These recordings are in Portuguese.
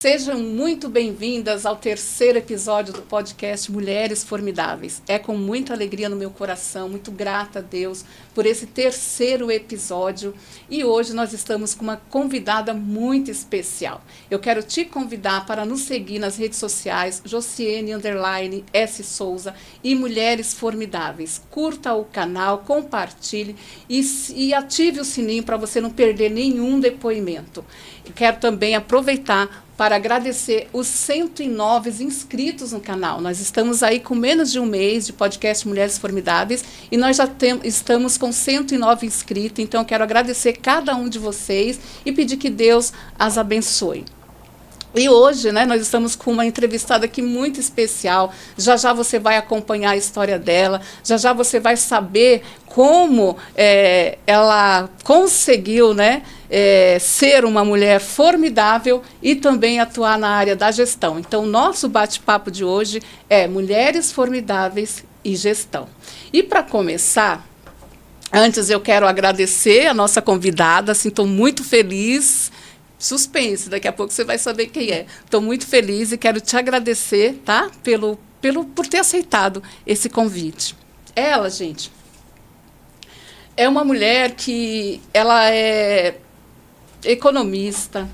Sejam muito bem-vindas ao terceiro episódio do podcast Mulheres Formidáveis. É com muita alegria no meu coração, muito grata a Deus por esse terceiro episódio. E hoje nós estamos com uma convidada muito especial. Eu quero te convidar para nos seguir nas redes sociais, Josiane_S Souza e Mulheres Formidáveis. Curta o canal, compartilhe e ative o sininho para você não perder nenhum depoimento. Eu quero também aproveitar para agradecer os 109 inscritos no canal. Nós estamos aí com menos de um mês de podcast Mulheres Formidáveis e nós já estamos com 109 inscritos, então eu quero agradecer cada um de vocês e pedir que Deus as abençoe. E hoje, nós estamos com uma entrevistada aqui muito especial. Já já você vai acompanhar a história dela, já já você vai saber como ela conseguiu, ser uma mulher formidável e também atuar na área da gestão. Então, o nosso bate-papo de hoje é Mulheres Formidáveis e Gestão. E para começar, antes eu quero agradecer a nossa convidada, assim, estou muito feliz. Suspense, daqui a pouco você vai saber quem é. Estou muito feliz e quero te agradecer, tá? Por ter aceitado esse convite. Ela, gente, é uma mulher que ela é economista,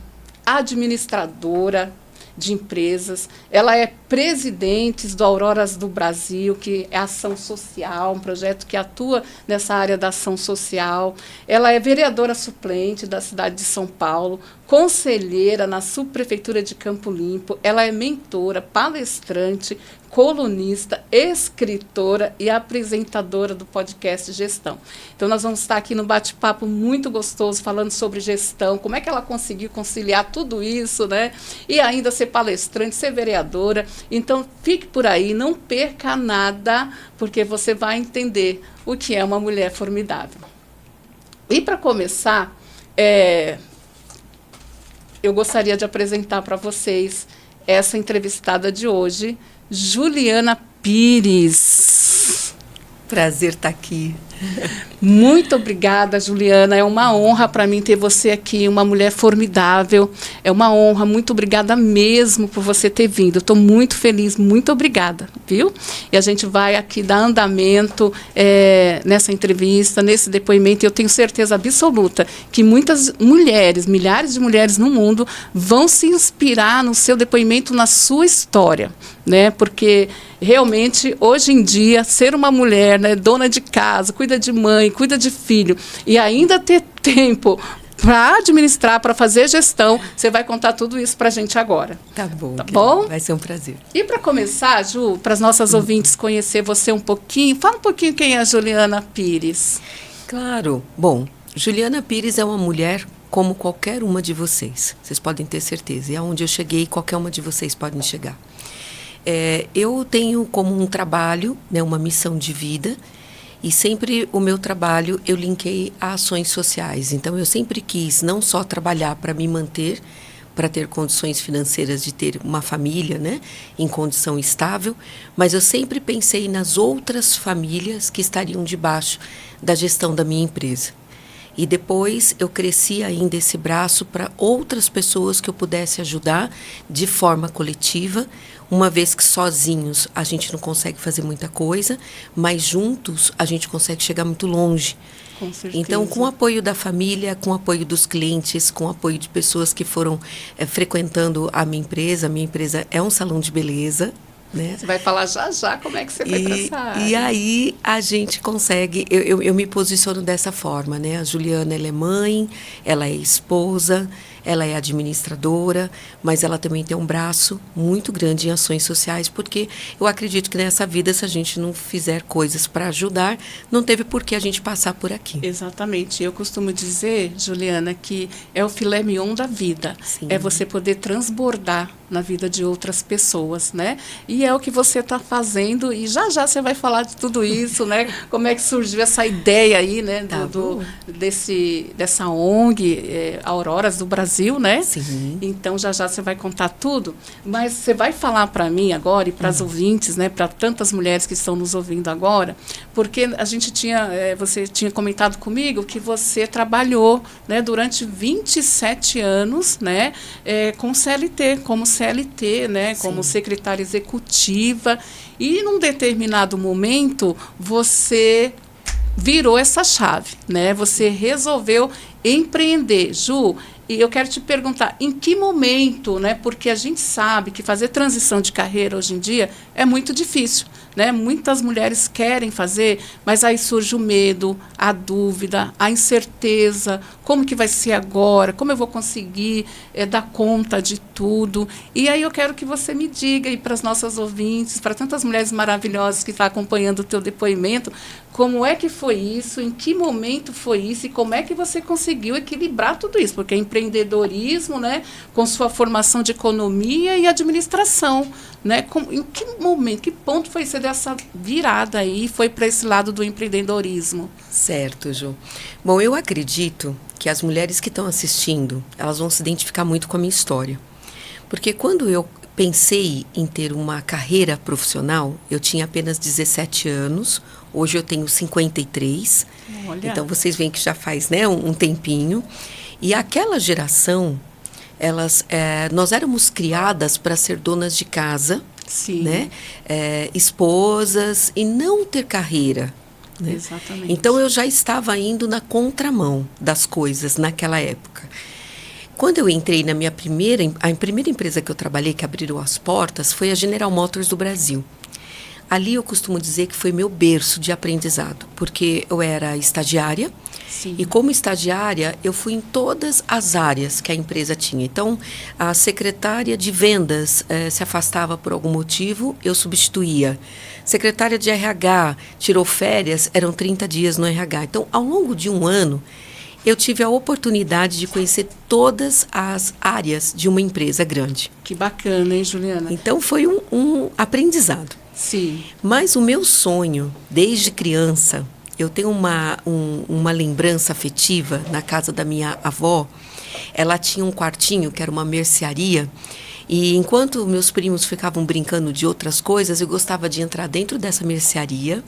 administradora de empresas, ela é presidente do Auroras do Brasil, que é ação social, um projeto que atua nessa área da ação social. Ela é vereadora suplente da cidade de São Paulo, conselheira na subprefeitura de Campo Limpo. Ela é mentora, palestrante, colunista, escritora e apresentadora do podcast Gestão. Então, nós vamos estar aqui no bate-papo muito gostoso, falando sobre gestão, como é que ela conseguiu conciliar tudo isso, e ainda ser palestrante, ser vereadora. Então, fique por aí, não perca nada, porque você vai entender o que é uma mulher formidável. E, para começar, eu gostaria de apresentar para vocês essa entrevistada de hoje, Juliana Pires. Prazer estar aqui. Muito obrigada, Juliana. É uma honra para mim ter você aqui, uma mulher formidável. É uma honra. Muito obrigada mesmo por você ter vindo. Estou muito feliz. Muito obrigada, viu? E a gente vai aqui dar andamento nessa entrevista, nesse depoimento. Eu tenho certeza absoluta que muitas mulheres, milhares de mulheres no mundo, vão se inspirar no seu depoimento, na sua história, porque realmente, hoje em dia, ser uma mulher, dona de casa, cuida de mãe, cuida de filho, e ainda ter tempo para administrar, para fazer gestão, você vai contar tudo isso para a gente agora. Tá bom? Vai ser um prazer. E para começar, Ju, para as nossas ouvintes conhecer você um pouquinho, fala um pouquinho quem é a Juliana Pires. Claro. Bom, Juliana Pires é uma mulher como qualquer uma de vocês. Vocês podem ter certeza. E aonde eu cheguei, qualquer uma de vocês pode chegar. Eu tenho como um trabalho, uma missão de vida, e sempre o meu trabalho eu linkei a ações sociais. Então, eu sempre quis não só trabalhar para me manter, para ter condições financeiras de ter uma família, em condição estável, mas eu sempre pensei nas outras famílias que estariam debaixo da gestão da minha empresa. E depois eu cresci ainda esse braço para outras pessoas que eu pudesse ajudar de forma coletiva, uma vez que sozinhos a gente não consegue fazer muita coisa, mas juntos a gente consegue chegar muito longe. Com certeza. Então, com o apoio da família, com o apoio dos clientes, com o apoio de pessoas que foram frequentando a minha empresa é um salão de beleza. Você vai falar já já como é que você foi para essa área. E aí a gente consegue, eu me posiciono dessa forma, A Juliana, ela é mãe, ela é esposa, ela é administradora, mas ela também tem um braço muito grande em ações sociais, porque eu acredito que nessa vida, se a gente não fizer coisas para ajudar, não teve por que a gente passar por aqui. Exatamente. Eu costumo dizer, Juliana, que é o filé mignon da vida. Sim. É você poder transbordar na vida de outras pessoas, E é o que você está fazendo, e já já você vai falar de tudo isso, Como é que surgiu essa ideia aí, dessa ONG, Auroras do Brasil, Brasil, né? Sim. Então, já você vai contar tudo. Mas você vai falar para mim agora e para as ouvintes, né? Para tantas mulheres que estão nos ouvindo agora, porque a gente tinha, você tinha comentado comigo que você trabalhou, né, durante 27 anos, né, com CLT, como CLT, né, como secretária executiva, e num determinado momento você virou essa chave, né? Você resolveu empreender, Ju. E eu quero te perguntar, em que momento, né? Porque a gente sabe que fazer transição de carreira hoje em dia é muito difícil, né? Muitas mulheres querem fazer, mas aí surge o medo, a dúvida, a incerteza, como que vai ser agora, como eu vou conseguir dar conta de tudo. E aí eu quero que você me diga aí para as nossas ouvintes, para tantas mulheres maravilhosas que estão acompanhando o teu depoimento, como é que foi isso, em que momento foi isso e como é que você conseguiu equilibrar tudo isso, porque empreendedorismo, né, com sua formação de economia e administração, né, em que momento, que ponto foi você dessa virada aí e foi para esse lado do empreendedorismo? Certo, Ju. Bom, eu acredito que as mulheres que estão assistindo, elas vão se identificar muito com a minha história. Porque quando eu pensei em ter uma carreira profissional, eu tinha apenas 17 anos, hoje eu tenho 53. Olha. Então vocês veem que já faz, né, um tempinho. E aquela geração, nós éramos criadas para ser donas de casa, né, esposas e não ter carreira. Né? Exatamente. Então eu já estava indo na contramão das coisas naquela época. Quando eu entrei na a primeira empresa que eu trabalhei, que abriu as portas, foi a General Motors do Brasil. Ali eu costumo dizer que foi meu berço de aprendizado, porque eu era estagiária. Sim. E como estagiária, eu fui em todas as áreas que a empresa tinha. Então, a secretária de vendas se afastava por algum motivo, eu substituía. Secretária de RH tirou férias, eram 30 dias no RH. Então, ao longo de um ano, eu tive a oportunidade de conhecer todas as áreas de uma empresa grande. Que bacana, hein, Juliana? Então, foi um aprendizado. Sim. Mas o meu sonho, desde criança, eu tenho uma lembrança afetiva na casa da minha avó. Ela tinha um quartinho que era uma mercearia. E enquanto meus primos ficavam brincando de outras coisas, eu gostava de entrar dentro dessa mercearia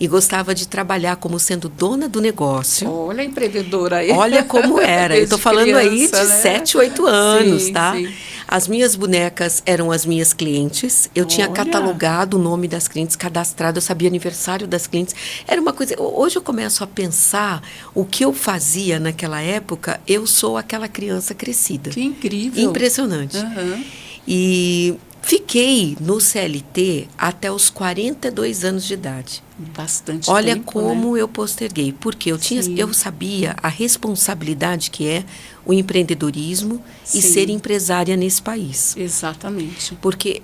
e gostava de trabalhar como sendo dona do negócio. Olha a empreendedora aí. Olha como era. Eu estou falando criança, aí de 7, 8 anos, sim, tá? Sim. As minhas bonecas eram as minhas clientes. Eu tinha catalogado o nome das clientes, cadastrado, eu sabia aniversário das clientes. Era uma coisa... Hoje eu começo a pensar o que eu fazia naquela época, eu sou aquela criança crescida. Que incrível. Impressionante. Uhum. E fiquei no CLT até os 42 anos de idade. Bastante Olha tempo, como né? eu posterguei, porque eu sabia a responsabilidade que é o empreendedorismo e ser empresária nesse país. Exatamente. Porque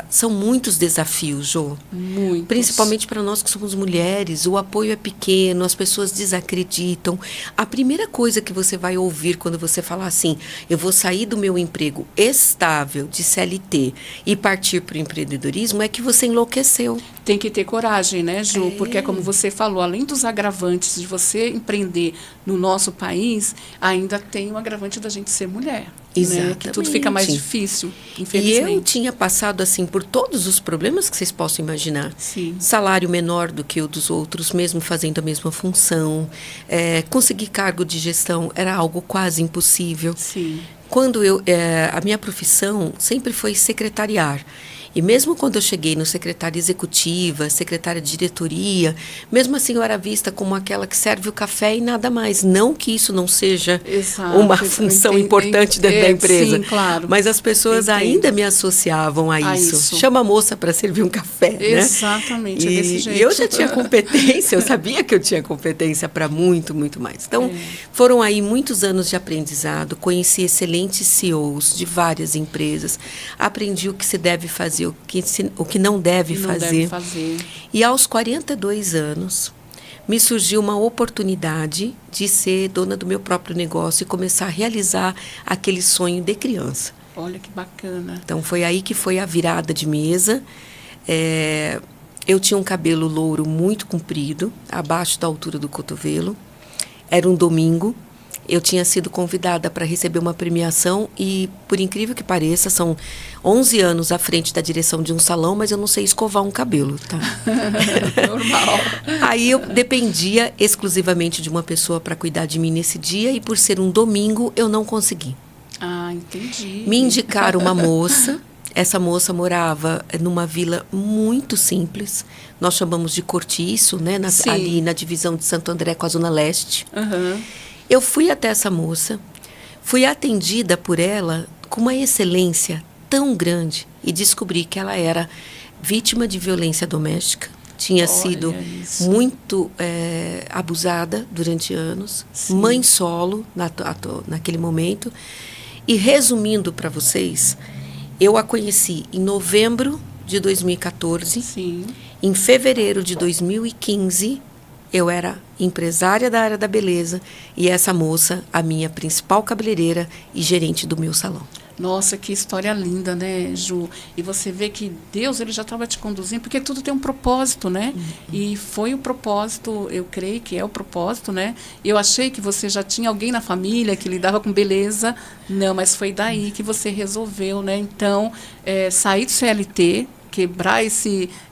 são muitos desafios, Jô. Muitos. Principalmente para nós que somos mulheres, o apoio é pequeno, as pessoas desacreditam. A primeira coisa que você vai ouvir quando você falar assim, eu vou sair do meu emprego estável de CLT e partir para o empreendedorismo, é que você enlouqueceu. Tem que ter coragem, né, Ju? Porque é como você falou, além dos agravantes de você empreender no nosso país, ainda tem o agravante da gente ser mulher. Exatamente. Né? Que tudo fica mais difícil, infelizmente. E eu tinha passado assim por todos os problemas que vocês possam imaginar. Sim. Salário menor do que o dos outros, mesmo fazendo a mesma função. Conseguir cargo de gestão era algo quase impossível. Sim. Quando a minha profissão sempre foi secretariar. E mesmo quando eu cheguei no secretária executiva, secretária de diretoria, mesmo assim eu era vista como aquela que serve o café e nada mais. Não que isso não seja uma função importante dentro da empresa. Sim, claro. Mas as pessoas ainda me associavam a isso. Chama a moça para servir um café, né? Exatamente, é desse jeito. E eu já tinha competência, eu sabia que eu tinha competência para muito, muito mais. Então, foram aí muitos anos de aprendizado, conheci excelentes CEOs de várias empresas, aprendi o que se deve fazer, o que não deve fazer. E aos 42 anos, me surgiu uma oportunidade de ser dona do meu próprio negócio e começar a realizar aquele sonho de criança. Olha que bacana. Então, foi aí que foi a virada de mesa. Eu tinha um cabelo louro muito comprido, abaixo da altura do cotovelo. Era um domingo. eu tinha sido convidada para receber uma premiação e, por incrível que pareça, são 11 anos à frente da direção de um salão, mas eu não sei escovar um cabelo, tá? Normal. Aí eu dependia exclusivamente de uma pessoa para cuidar de mim nesse dia e, por ser um domingo, eu não consegui. Ah, entendi. Me indicaram uma moça. Essa moça morava numa vila muito simples. Nós chamamos de Cortiço, né? Ali na divisão de Santo André com a Zona Leste. Uhum. Eu fui até essa moça, fui atendida por ela com uma excelência tão grande e descobri que ela era vítima de violência doméstica. Tinha sido muito abusada durante anos. Sim. Mãe solo naquele momento. E resumindo para vocês, eu a conheci em novembro de 2014. Sim. Em fevereiro de 2015, eu era empresária da área da beleza e essa moça, a minha principal cabeleireira e gerente do meu salão. Nossa, que história linda, né, Ju? E você vê que Deus, ele já estava te conduzindo, porque tudo tem um propósito, né? Uhum. E foi o propósito, eu creio que é o propósito, né? Eu achei que você já tinha alguém na família que lidava com beleza. Não, mas foi daí que você resolveu, né? Então, sair do CLT, quebrar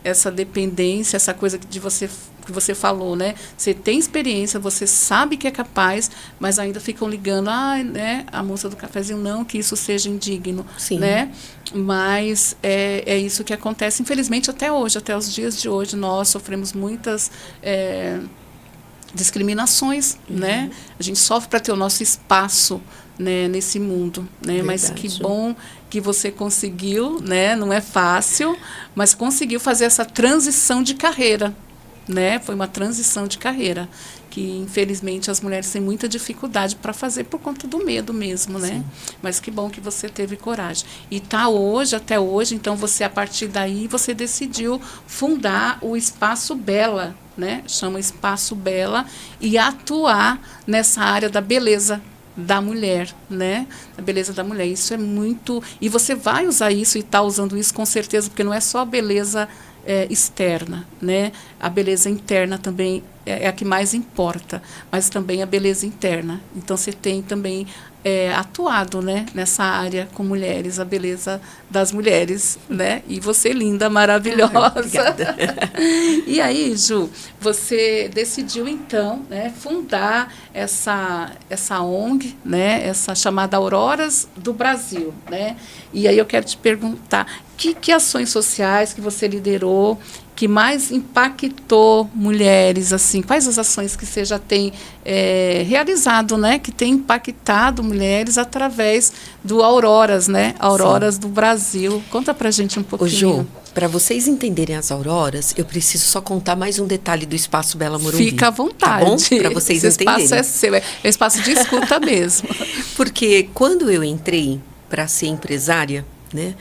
essa dependência, essa coisa de você que você falou, né? Você tem experiência, você sabe que é capaz, mas ainda ficam ligando, né? A moça do cafezinho, não que isso seja indigno, sim, né? Mas é isso que acontece, infelizmente, até hoje, até os dias de hoje, nós sofremos muitas discriminações, né? A gente sofre para ter o nosso espaço, né, nesse mundo, né? Mas que bom que você conseguiu, né? Não é fácil, mas conseguiu fazer essa transição de carreira, né? Foi uma transição de carreira que, infelizmente, as mulheres têm muita dificuldade para fazer por conta do medo mesmo, né? Sim. Mas que bom que você teve coragem. E tá hoje, até hoje, então você, a partir daí, você decidiu fundar o Espaço Bela, né? Chama Espaço Bela, e atuar nessa área da beleza da mulher, né? A beleza da mulher. Isso é muito... E você vai usar isso e está usando isso com certeza, porque não é só a beleza externa, né? A beleza interna também é a que mais importa, mas também a beleza interna. Então, você tem também atuado, né, nessa área com mulheres, a beleza das mulheres, né? E você, linda, maravilhosa. Obrigada. E aí, Ju, você decidiu, então, né, fundar essa ONG, né, essa chamada Auroras do Brasil, né? E aí eu quero te perguntar, que ações sociais que você liderou que mais impactou mulheres, assim? Quais as ações que você já tem realizado, né? Que tem impactado mulheres através do Auroras, né? Auroras Sim. do Brasil. Conta pra gente um pouquinho. Ô, Jô, para vocês entenderem as auroras, eu preciso só contar mais um detalhe do Espaço Bela Morumbi. Fica à vontade. Tá bom? Para vocês entenderem. Esse espaço é seu, é espaço de escuta mesmo. Porque quando eu entrei para ser empresária, né?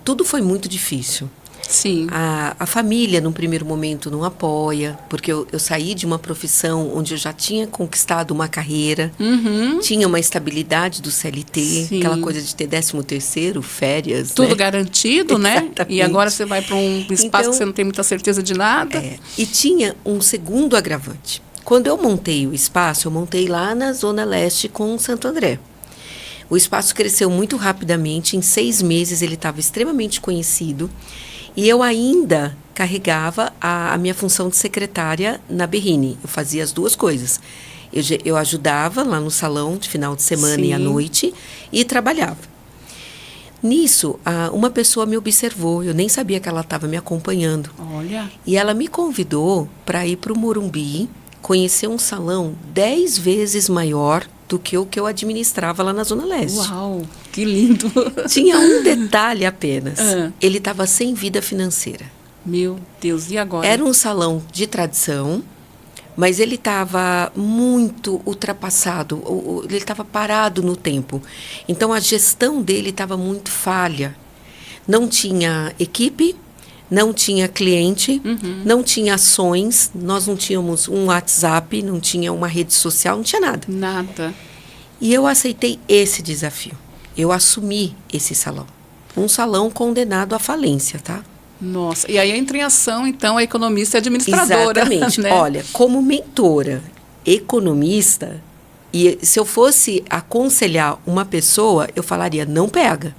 Tudo foi muito difícil. Sim. A família, num primeiro momento, não apoia, porque eu saí de uma profissão onde eu já tinha conquistado uma carreira, tinha uma estabilidade do CLT, Sim. aquela coisa de ter 13º, férias. Tudo né? Garantido, né? E agora você vai para um espaço então, que você não tem muita certeza de nada. E tinha um segundo agravante. Quando eu montei o espaço, eu montei lá na Zona Leste com Santo André. O espaço cresceu muito rapidamente, em 6 meses ele estava extremamente conhecido. E eu ainda carregava a minha função de secretária na Berrini. Eu fazia as duas coisas. Eu ajudava lá no salão de final de semana Sim. e à noite e trabalhava. Nisso, uma pessoa me observou. Eu nem sabia que ela estava me acompanhando. Olha. E ela me convidou para ir para o Morumbi, conhecer um salão 10 vezes maior do que o que eu administrava lá na Zona Leste. Uau, que lindo! Tinha um detalhe apenas. Ele estava sem vida financeira. Meu Deus, e agora? Era um salão de tradição, mas ele estava muito ultrapassado. Ele estava parado no tempo. Então, a gestão dele estava muito falha. Não tinha equipe, não tinha cliente, não tinha ações, nós não tínhamos um WhatsApp, não tinha uma rede social, não tinha nada. Nada. E eu aceitei esse desafio. Eu assumi esse salão. Um salão condenado à falência, tá? Nossa, e aí entra em ação, então, a economista e administradora. Exatamente. Né? Olha, como mentora, economista, E se eu fosse aconselhar uma pessoa, eu falaria, não pega.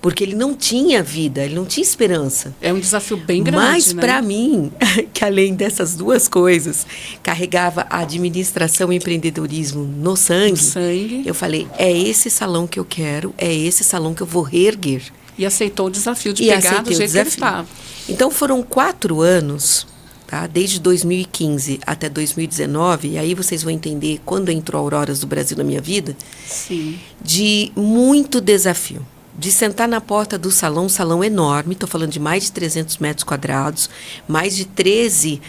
Porque ele não tinha vida, ele não tinha esperança. É um desafio bem grande, mas, né? para mim, que além dessas duas coisas, carregava a administração e empreendedorismo no sangue, eu falei, é esse salão que eu quero, é esse salão que eu vou reerguer. E aceitou o desafio de pegar do jeito que ele estava. Então, foram 4 anos, tá? Desde 2015 até 2019, e aí vocês vão entender quando entrou Auroras do Brasil na minha vida, Sim. de muito desafio. De sentar na porta do salão, um salão enorme, estou falando de mais de 300 metros quadrados, mais de 13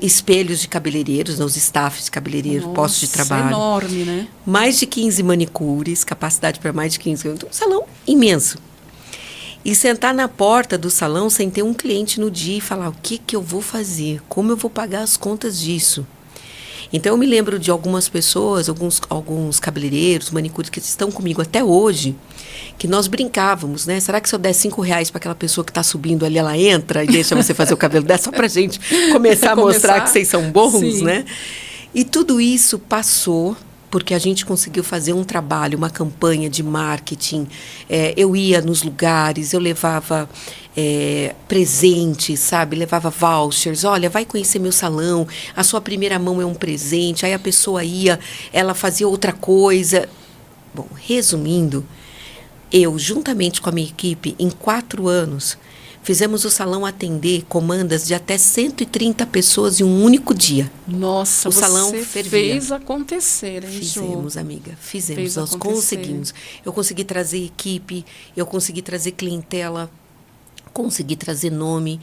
espelhos de cabeleireiros, os staffs de cabeleireiro, postos de trabalho. Enorme, né? Mais de 15 manicures, capacidade para mais de 15. Então, um salão imenso. E sentar na porta do salão sem ter um cliente no dia e falar o que eu vou fazer, como eu vou pagar as contas disso. Então, eu me lembro de algumas pessoas, alguns cabeleireiros, manicures que estão comigo até hoje, que nós brincávamos, né? Será que se eu der R$5 para aquela pessoa que está subindo ali, ela entra e deixa você fazer o cabelo dela só para a gente começar a mostrar que vocês são bons, sim, né? E tudo isso passou porque a gente conseguiu fazer um trabalho, uma campanha de marketing. Eu ia nos lugares, eu levava presentes, sabe? Levava vouchers. Olha, vai conhecer meu salão, a sua primeira mão é um presente. Aí a pessoa ia, ela fazia outra coisa. Bom, resumindo, eu, juntamente com a minha equipe, em 4 anos, fizemos o salão atender comandas de até 130 pessoas em um único dia. Nossa, o salão você fervia. Fez acontecer, hein, Fizemos, amiga, fizemos. Nós acontecer. Conseguimos. Eu consegui trazer equipe, eu consegui trazer clientela, consegui trazer nome.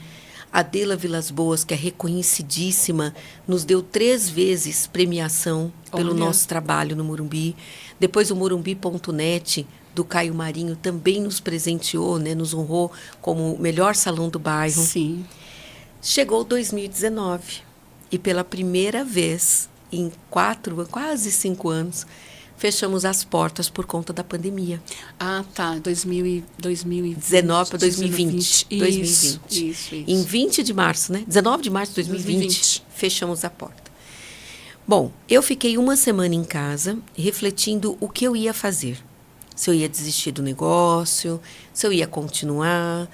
A Adela Vilas Boas, que é reconhecidíssima, nos deu 3 vezes premiação pelo nosso trabalho no Morumbi. Depois o Morumbi.net, do Caio Marinho, também nos presenteou, né, nos honrou como o melhor salão do bairro. Sim. Chegou 2019 e pela primeira vez em quase 5 anos, fechamos as portas por conta da pandemia. Ah, tá. 2019 para 2020. Isso. Em 20 de março, né? 19 de março de 2020, fechamos a porta. Bom, eu fiquei 1 semana em casa, refletindo o que eu ia fazer. Se eu ia desistir do negócio, se eu ia continuar,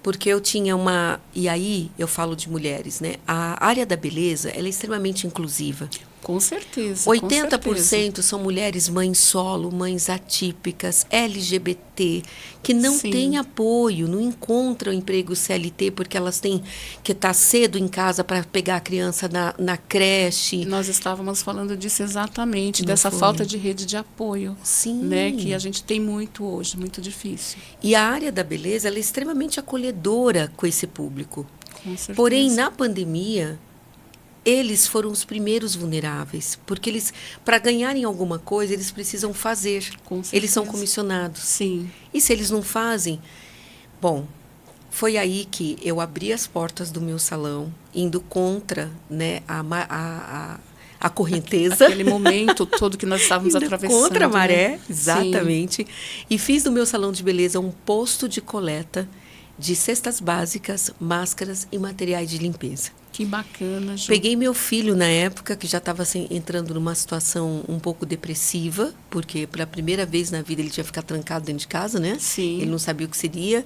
porque eu tinha uma... E aí, eu falo de mulheres, né? A área da beleza, ela é extremamente inclusiva. Com certeza. 80% são mulheres mães solo, mães atípicas, LGBT, que não têm apoio, não encontram emprego CLT porque elas têm que estar cedo em casa para pegar a criança na creche. Nós estávamos falando disso exatamente, dessa falta de rede de apoio. Sim. Né, que a gente tem muito hoje, muito difícil. E a área da beleza, ela é extremamente acolhedora com esse público. Com certeza. Porém, na pandemia, eles foram os primeiros vulneráveis, porque eles, para ganharem alguma coisa, eles precisam fazer. Eles são comissionados. Sim. E se eles não fazem, bom, foi aí que eu abri as portas do meu salão, indo contra, né, a correnteza. Aquele momento todo que nós estávamos atravessando. Contra a maré, né? exatamente. Sim. E fiz do meu salão de beleza um posto de coleta de cestas básicas, máscaras e materiais de limpeza. Que bacana, Ju. Peguei meu filho na época, que já estava entrando numa situação um pouco depressiva, porque pela primeira vez na vida ele tinha ficado trancado dentro de casa, né? Sim. Ele não sabia o que seria.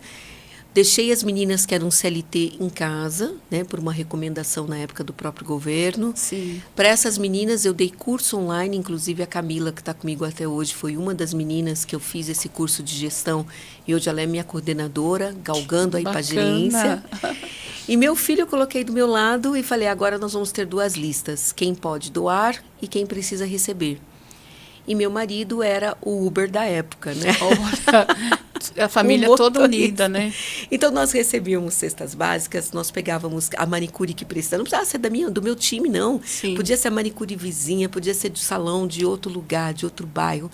Deixei as meninas que eram CLT em casa, né, por uma recomendação na época do próprio governo. Sim. Para essas meninas eu dei curso online, inclusive a Camila, que está comigo até hoje, foi uma das meninas que eu fiz esse curso de gestão e hoje ela é minha coordenadora, galgando aí para a gerência. E meu filho eu coloquei do meu lado e falei, agora nós vamos ter 2 listas, quem pode doar e quem precisa receber. E meu marido era o Uber da época, né? A família toda unida, né? Então, nós recebíamos cestas básicas, nós pegávamos a manicure que precisava. Não precisava ser do meu time, não. Sim. Podia ser a manicure vizinha, podia ser do salão de outro lugar, de outro bairro.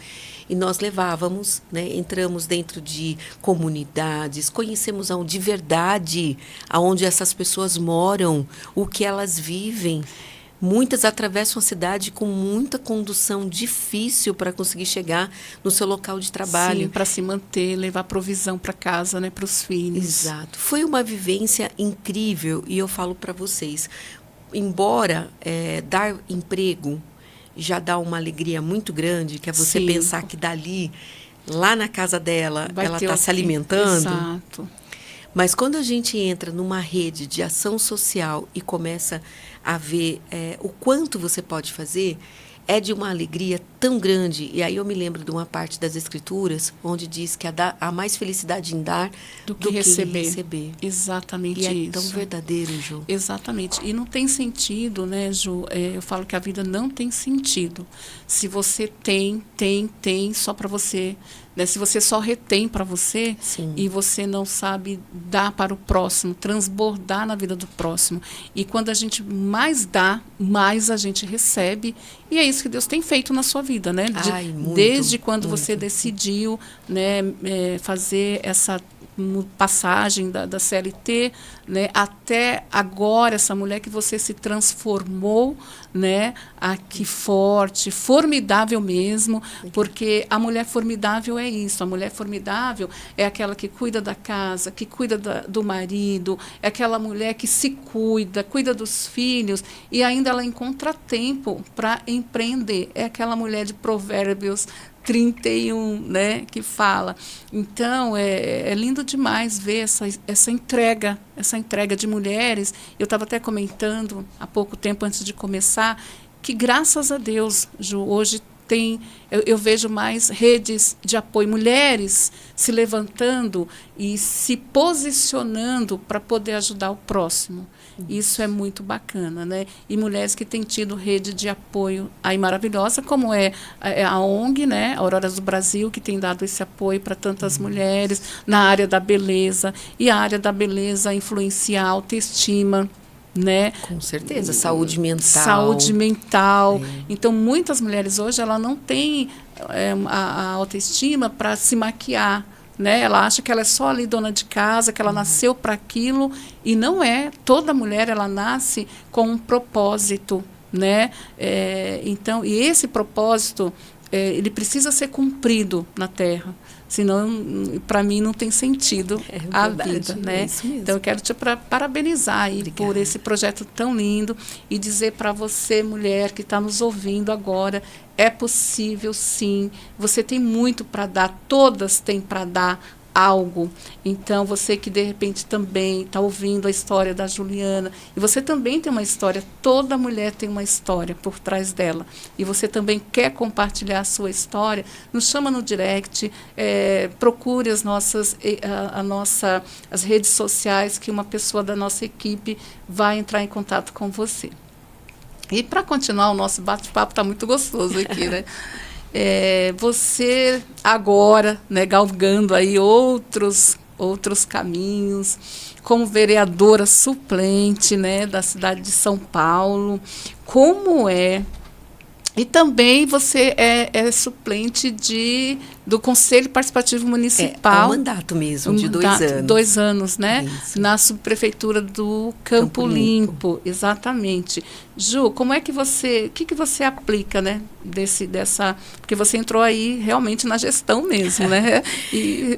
E nós levávamos, né? Entramos dentro de comunidades, conhecemos de verdade aonde essas pessoas moram, o que elas vivem. Muitas atravessam a cidade com muita condução difícil para conseguir chegar no seu local de trabalho. Sim, para se manter, levar provisão para casa, né, para os filhos. Exato. Foi uma vivência incrível e eu falo para vocês, embora dar emprego já dá uma alegria muito grande, que é você Sim. pensar que dali, lá na casa dela, Vai ela ter está se alimentando. Exato. Mas quando a gente entra numa rede de ação social e começa a ver o quanto você pode fazer, é de uma alegria tão grande. E aí eu me lembro de uma parte das Escrituras, onde diz que há mais felicidade em dar Do que receber. E Exatamente é isso. tão verdadeiro, Ju. Exatamente. E não tem sentido, né, Ju? Eu falo que a vida não tem sentido. Se você tem só para você, né? Se você só retém para você. Sim. E você não sabe dar para o próximo, transbordar na vida do próximo. E quando a gente mais dá, mais a gente recebe. E é isso que Deus tem feito na sua vida, né? Ai, muito, desde quando muito. você decidiu, né, fazer essa passagem da CLT, né, até agora, essa mulher que você se transformou, né, aqui forte, formidável mesmo, porque a mulher formidável é isso, a mulher formidável é aquela que cuida da casa, que cuida do marido, é aquela mulher que se cuida dos filhos, e ainda ela encontra tempo para empreender, é aquela mulher de Provérbios 31, né, que fala. Então, é lindo demais ver essa entrega de mulheres. Eu estava até comentando há pouco tempo, antes de começar, que graças a Deus, Ju, hoje eu vejo mais redes de apoio, mulheres se levantando e se posicionando para poder ajudar o próximo. Isso é muito bacana, né? E mulheres que têm tido rede de apoio aí maravilhosa, como é a ONG, né? Auroras do Brasil, que tem dado esse apoio para tantas mulheres na área da beleza, e a área da beleza influencia a autoestima, né? Com certeza, saúde mental. Saúde mental. Então, muitas mulheres hoje, ela não têm a autoestima para se maquiar, né? Ela acha que ela é só ali dona de casa, que ela nasceu para aquilo, e não é. Toda mulher, ela nasce com um propósito, né? Então, e esse propósito, ele precisa ser cumprido na Terra. Senão, para mim, não tem sentido a vida, né? Isso mesmo. Então, eu quero te parabenizar aí por esse projeto tão lindo e dizer para você, mulher que está nos ouvindo agora, é possível, sim. Você tem muito para dar, todas têm para dar algo. Então, você que de repente também está ouvindo a história da Juliana, e você também tem uma história, toda mulher tem uma história por trás dela, e você também quer compartilhar a sua história, nos chama no direct, procure as redes sociais, que uma pessoa da nossa equipe vai entrar em contato com você. E para continuar, o nosso bate-papo está muito gostoso aqui, né? Você agora, né, galgando aí outros caminhos, como vereadora suplente, né, da cidade de São Paulo, como é? E também você é suplente do Conselho Participativo Municipal. É um mandato mesmo, de 2 anos. 2 anos, né? Isso. Na subprefeitura do Campo Limpo. Exatamente. Ju, como é que o que você aplica, né? Porque você entrou aí realmente na gestão mesmo, né?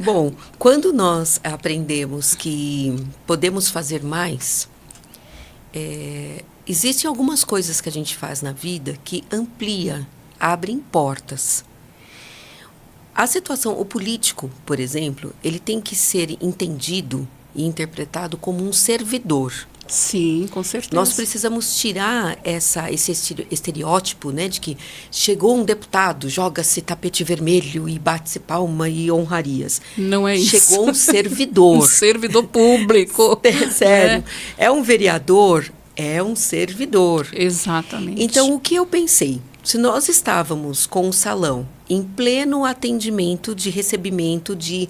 Bom, quando nós aprendemos que podemos fazer mais, existem algumas coisas que a gente faz na vida que abrem portas. A situação, o político, por exemplo, ele tem que ser entendido e interpretado como um servidor. Sim, com certeza. Nós precisamos tirar esse estereótipo, né, de que chegou um deputado, joga-se tapete vermelho e bate-se palma e honrarias. Não é isso. Chegou um servidor. Um servidor público. Sério. É um vereador, é um servidor. Exatamente. Então, o que eu pensei? Se nós estávamos com o salão em pleno atendimento de recebimento de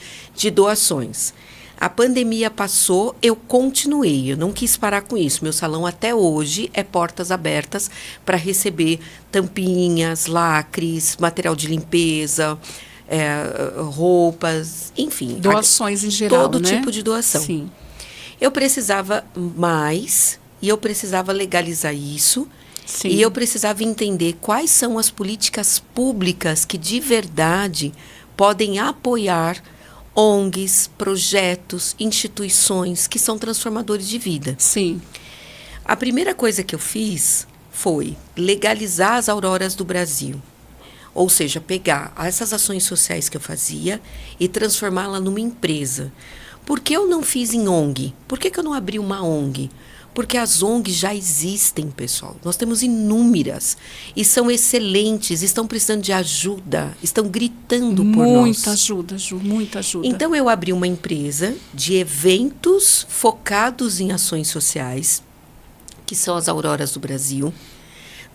doações, a pandemia passou, eu continuei, eu não quis parar com isso. Meu salão até hoje é portas abertas para receber tampinhas, lacres, material de limpeza, roupas, enfim. Doações em geral, todo né? tipo de doação. Sim. Eu precisava mais e eu precisava legalizar isso. Sim. E eu precisava entender quais são as políticas públicas que de verdade podem apoiar ONGs, projetos, instituições que são transformadores de vida. Sim. A primeira coisa que eu fiz foi legalizar as auroras do Brasil. Ou seja, pegar essas ações sociais que eu fazia e transformá-la numa empresa. Por que eu não fiz em ONG? Por que eu não abri uma ONG? Porque as ONGs já existem, pessoal. Nós temos inúmeras e são excelentes, estão precisando de ajuda, estão gritando por nós. Muita ajuda, Ju, muita ajuda. Então, eu abri uma empresa de eventos focados em ações sociais, que são as Auroras do Brasil.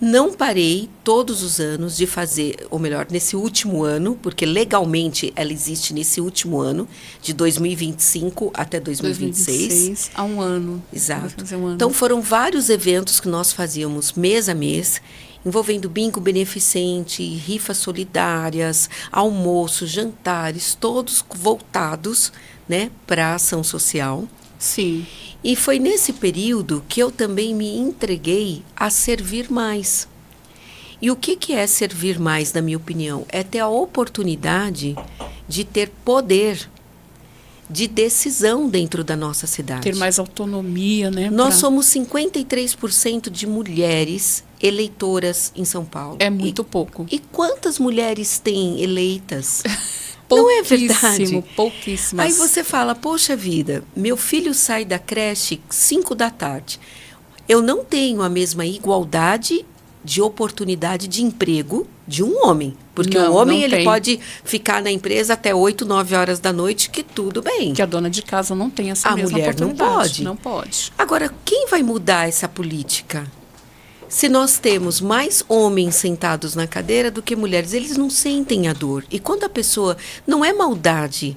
Não parei todos os anos de fazer, ou melhor, nesse último ano, porque legalmente ela existe nesse último ano, de 2025 até 2026. 2026, há um ano. Exato. Vai fazer um ano. Então, foram vários eventos que nós fazíamos mês a mês, envolvendo bingo beneficente, rifas solidárias, almoços, jantares, todos voltados, né, para a ação social. Sim. E foi nesse período que eu também me entreguei a servir mais. E o que é servir mais, na minha opinião? É ter a oportunidade de ter poder de decisão dentro da nossa cidade. Ter mais autonomia, né? Nós somos 53% de mulheres eleitoras em São Paulo. É muito pouco. E quantas mulheres tem eleitas? Não é verdade? Pouquíssimas. Aí você fala, poxa vida, meu filho sai da creche 5 da tarde. Eu não tenho a mesma igualdade de oportunidade de emprego de um homem. Porque o homem ele pode ficar na empresa até 8, 9 horas da noite, que tudo bem. Que a dona de casa não tem essa mesma mulher oportunidade. não pode. Não pode. Agora, quem vai mudar essa política? Se nós temos mais homens sentados na cadeira do que mulheres, eles não sentem a dor. E quando a pessoa... Não é maldade.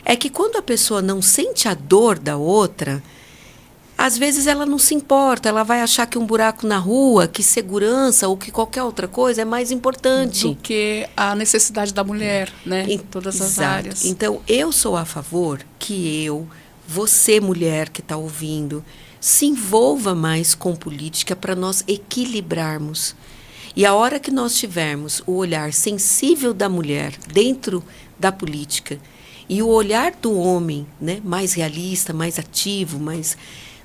É que quando a pessoa não sente a dor da outra, às vezes ela não se importa. Ela vai achar que um buraco na rua, que segurança ou que qualquer outra coisa é mais importante. Do que a necessidade da mulher, né? Em todas as áreas. Então, eu sou a favor que você, mulher que está ouvindo, se envolva mais com política para nós equilibrarmos. E a hora que nós tivermos o olhar sensível da mulher dentro da política e o olhar do homem, né, mais realista, mais ativo,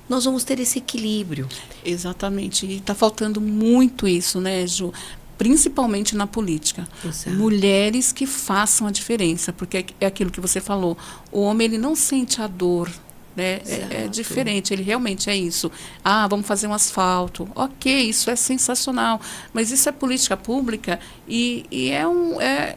nós vamos ter esse equilíbrio. Exatamente. E está faltando muito isso, né, Ju? Principalmente na política. Exato. Mulheres que façam a diferença, porque é aquilo que você falou. O homem ele não sente a dor. Né? É diferente, ele realmente é isso. Vamos fazer um asfalto. Ok, isso é sensacional. Mas isso é política pública e é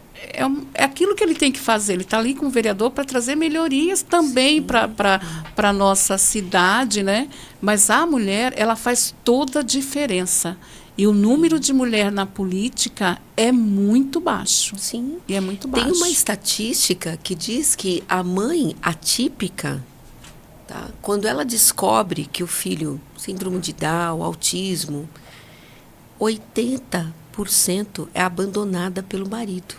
aquilo que ele tem que fazer. Ele está ali com o vereador para trazer melhorias também para a nossa cidade, né? Mas a mulher, ela faz toda a diferença. E o número de mulher na política é muito baixo. Sim. E é muito baixo. Tem uma estatística que diz que a mãe atípica, tá? Quando ela descobre que o filho, síndrome de Down, autismo, 80% é abandonada pelo marido.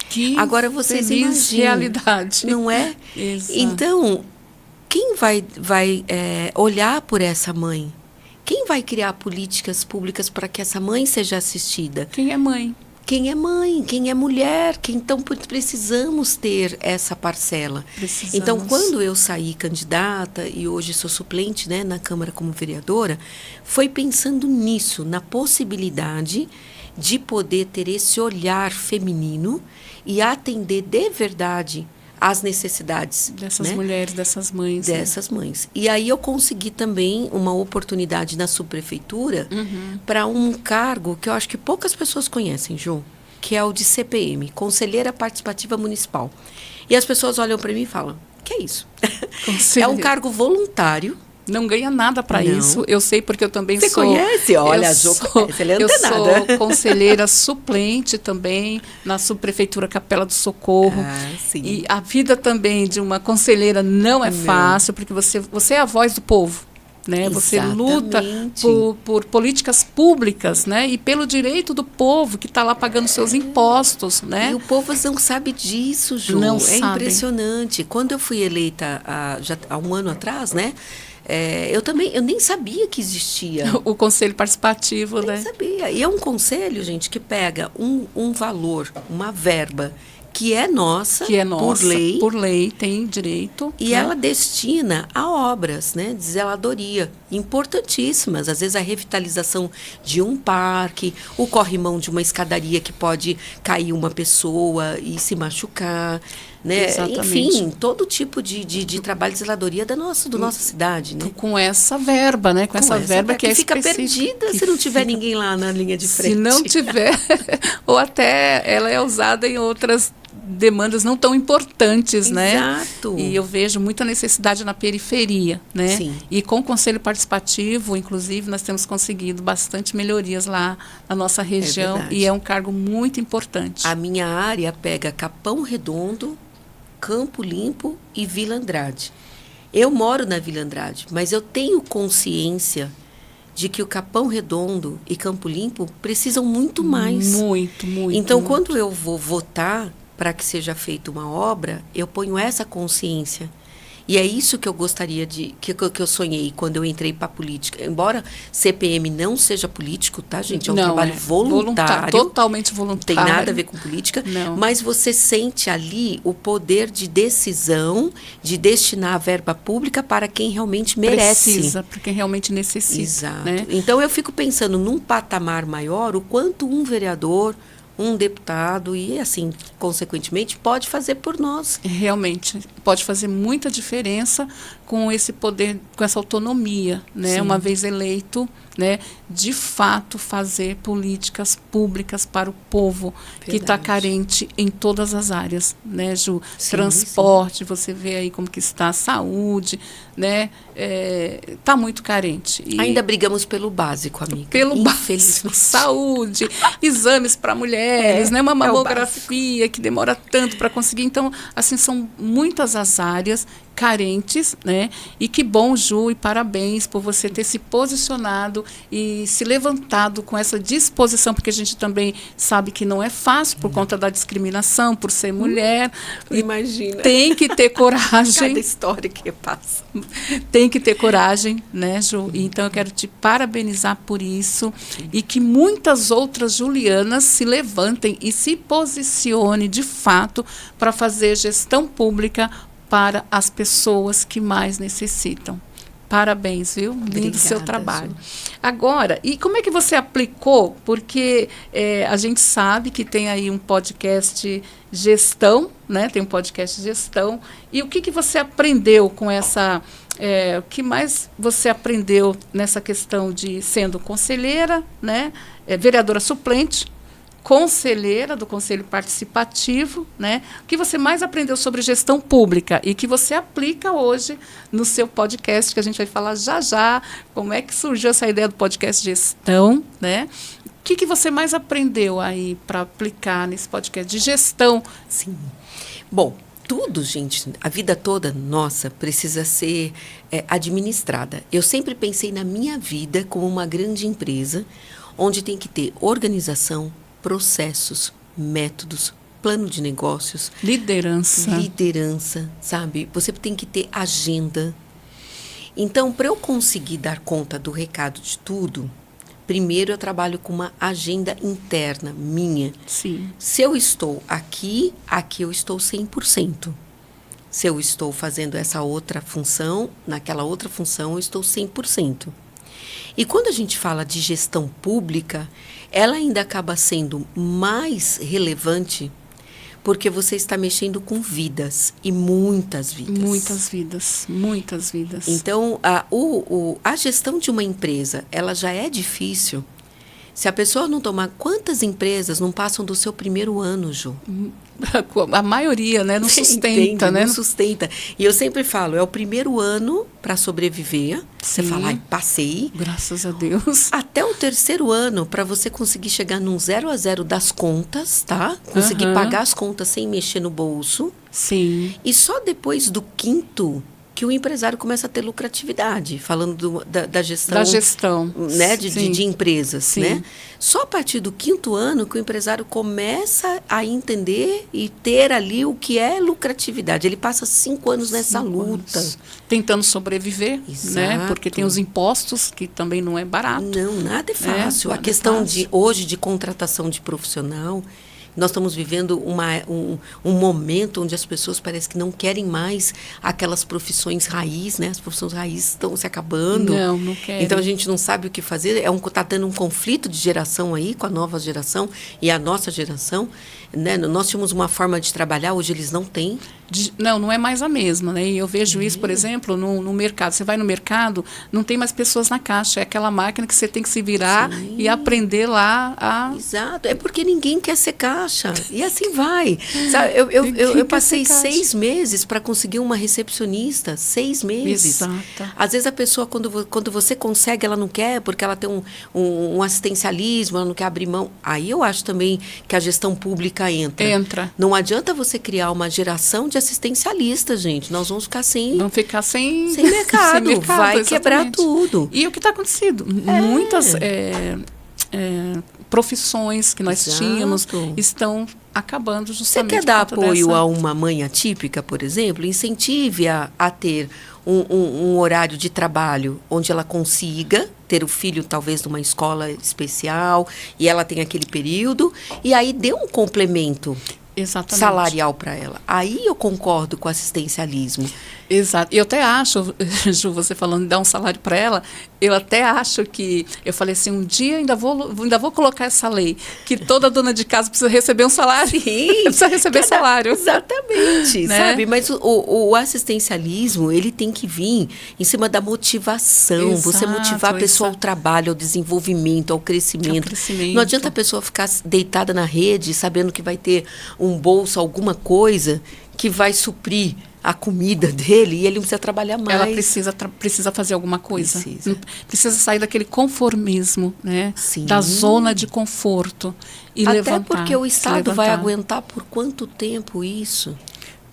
Que agora vocês imaginem, realidade. Não é? Exato. Então, quem vai olhar por essa mãe? Quem vai criar políticas públicas para que essa mãe seja assistida? Quem é mãe? Quem é mãe, quem é mulher, então precisamos ter essa parcela. Precisamos. Então, quando eu saí candidata e hoje sou suplente, né, na Câmara como vereadora, foi pensando nisso, na possibilidade de poder ter esse olhar feminino e atender de verdade as necessidades dessas, né? mulheres, dessas mães. Dessas mães. E aí eu consegui também uma oportunidade na subprefeitura para um cargo que eu acho que poucas pessoas conhecem, Ju, que é o de CPM, Conselheira Participativa Municipal. E as pessoas olham para mim e falam, que é isso? É um cargo voluntário. Não ganha nada para isso. Eu sei porque eu também sou... Você conhece? Olha, a Ju conhece, ela é antenada. Eu sou conselheira suplente também na subprefeitura Capela do Socorro. Sim. E a vida também de uma conselheira não é fácil, porque você é a voz do povo. Né? Você luta por políticas públicas, né? E pelo direito do povo que está lá pagando seus impostos. Né? E o povo não sabe disso, Ju. Não sabem. Impressionante. Quando eu fui eleita já há um ano atrás, né? Eu nem sabia que existia. O conselho participativo, nem né? sabia. E é um conselho, gente, que pega um valor, uma verba que é nossa, por lei, tem direito. E né? ela destina a obras, né, de zeladoria, importantíssimas. Às vezes a revitalização de um parque, o corrimão de uma escadaria que pode cair uma pessoa e se machucar, né? Enfim, todo tipo de trabalho de zeladoria da nossa cidade, né? Com essa verba, né? Com essa verba que é fica específica, perdida se não tiver ninguém lá na linha de frente. Se não tiver, ou até ela é usada em outras demandas não tão importantes, né? Exato. E eu vejo muita necessidade na periferia, né? Sim. E com o Conselho Participativo, inclusive, nós temos conseguido bastante melhorias lá na nossa região e é um cargo muito importante. A minha área pega Capão Redondo, Campo Limpo e Vila Andrade. Eu moro na Vila Andrade, mas eu tenho consciência de que o Capão Redondo e Campo Limpo precisam muito mais. Muito. Então, muito. quando eu vou votar para que seja feita uma obra, eu ponho essa consciência. E é isso que eu gostaria que eu sonhei quando eu entrei para a política. Embora CPM não seja político, tá, gente? É um trabalho voluntário. Totalmente voluntário. Não tem nada a ver com política. Não. Mas você sente ali o poder de decisão, de destinar a verba pública para quem realmente merece. Precisa, para quem realmente necessita. Exato. Né? Então, eu fico pensando num patamar maior, o quanto um vereador, um deputado e, assim, consequentemente, pode fazer por nós. Realmente, pode fazer muita diferença com esse poder, com essa autonomia, né? Uma vez eleito, né? De fato, fazer políticas públicas para o povo que está carente em todas as áreas, né, Ju? Transporte, você vê aí como que está a saúde, né? Está muito carente. E ainda brigamos pelo básico, amiga. Pelo básico, saúde, exames para mulheres, né? Uma mamografia que demora tanto para conseguir. Então, assim, são muitas as áreas carentes, né? E que bom, Ju, e parabéns por você ter se posicionado e se levantado com essa disposição, porque a gente também sabe que não é fácil por conta da discriminação, por ser mulher. Imagina. Tem que ter coragem. Cada história que passa. Tem que ter coragem, né, Ju? Então eu quero te parabenizar por isso. Sim. E que muitas outras Julianas se levantem e se posicionem de fato para fazer gestão pública para as pessoas que mais necessitam. Parabéns, viu? Lindo seu trabalho. Ju. Agora, e como é que você aplicou? Porque a gente sabe que tem aí um podcast gestão, né? Tem um podcast gestão. E o que você aprendeu com essa... o que mais você aprendeu nessa questão de sendo conselheira, né? Vereadora suplente, conselheira do Conselho Participativo, né? O que você mais aprendeu sobre gestão pública e que você aplica hoje no seu podcast, que a gente vai falar já, como é que surgiu essa ideia do podcast gestão, né? O que você mais aprendeu aí para aplicar nesse podcast de gestão? Sim. Bom, tudo, gente, a vida toda nossa precisa ser administrada. Eu sempre pensei na minha vida como uma grande empresa, onde tem que ter organização, processos, métodos, plano de negócios. Liderança, sabe? Você tem que ter agenda. Então, para eu conseguir dar conta do recado de tudo, primeiro eu trabalho com uma agenda interna minha. Sim. Se eu estou aqui eu estou 100%. Se eu estou fazendo essa outra função, naquela outra função eu estou 100%. E quando a gente fala de gestão pública, ela ainda acaba sendo mais relevante porque você está mexendo com vidas e muitas vidas. Muitas vidas. Então, a gestão de uma empresa, ela já é difícil. Se a pessoa não tomar... Quantas empresas não passam do seu primeiro ano, Ju? A maioria, né? Não sustenta, Entende, né? Não sustenta. E eu sempre falo, é o primeiro ano para sobreviver. Sim. Você fala, ai, passei. Graças a Deus. Até o terceiro ano, para você conseguir chegar num 0-0 das contas, tá? Conseguir pagar as contas sem mexer no bolso. Sim. E só depois do quinto que o empresário começa a ter lucratividade, falando da gestão. Da gestão. Né, de empresas. Sim. Né? Só a partir do quinto ano que o empresário começa a entender e ter ali o que é lucratividade. Ele passa 5 anos nessa luta. Tentando sobreviver, né? Porque tem os impostos, que também não é barato. Não, nada é fácil. A questão hoje de contratação de profissional, Nós estamos vivendo um momento onde as pessoas parecem que não querem mais aquelas profissões raiz, né? As profissões raiz estão se acabando. Não querem. Então, a gente não sabe o que fazer. Está tendo um conflito de geração aí com a nova geração e a nossa geração. Né? Nós tínhamos uma forma de trabalhar, hoje eles não têm. Não é mais a mesma, né? E eu vejo isso, por exemplo, no mercado. Você vai no mercado, não tem mais pessoas na caixa. É aquela máquina que você tem que se virar e aprender lá a... Exato. É porque ninguém quer ser caixa. E assim vai. Sabe, eu passei 6 meses para conseguir uma recepcionista. 6 meses. Exato. Às vezes a pessoa, quando você consegue, ela não quer, porque ela tem um assistencialismo, ela não quer abrir mão. Aí eu acho também que a gestão pública entra. Não adianta você criar uma geração de assistencialistas, gente. Nós vamos ficar sem mercado. Sem mercado, vai exatamente. Quebrar tudo. E o que está acontecendo? Muitas profissões que nós tínhamos estão acabando justamente. Você quer dar apoio a uma mãe atípica, por exemplo? Incentive a ter um horário de trabalho onde ela consiga ter o filho talvez numa escola especial e ela tem aquele período e aí dê um complemento salarial para ela. Aí eu concordo com o assistencialismo. Exato. E eu até acho, Ju, você falando de dar um salário para ela, eu até acho que, eu falei assim, um dia ainda vou colocar essa lei, que toda dona de casa precisa receber um salário. Sim. Precisa receber salário. Exatamente, né? Sabe? Mas o assistencialismo, ele tem que vir em cima da motivação. Exato, você motivar a pessoa ao trabalho, ao desenvolvimento, ao crescimento. Não adianta a pessoa ficar deitada na rede, sabendo que vai ter um bolso, alguma coisa que vai suprir a comida dele e ele não precisa trabalhar mais. Ela precisa fazer alguma coisa. Precisa sair daquele conformismo, né? Sim. Da zona de conforto. E até levantar. Porque o Estado vai aguentar por quanto tempo isso?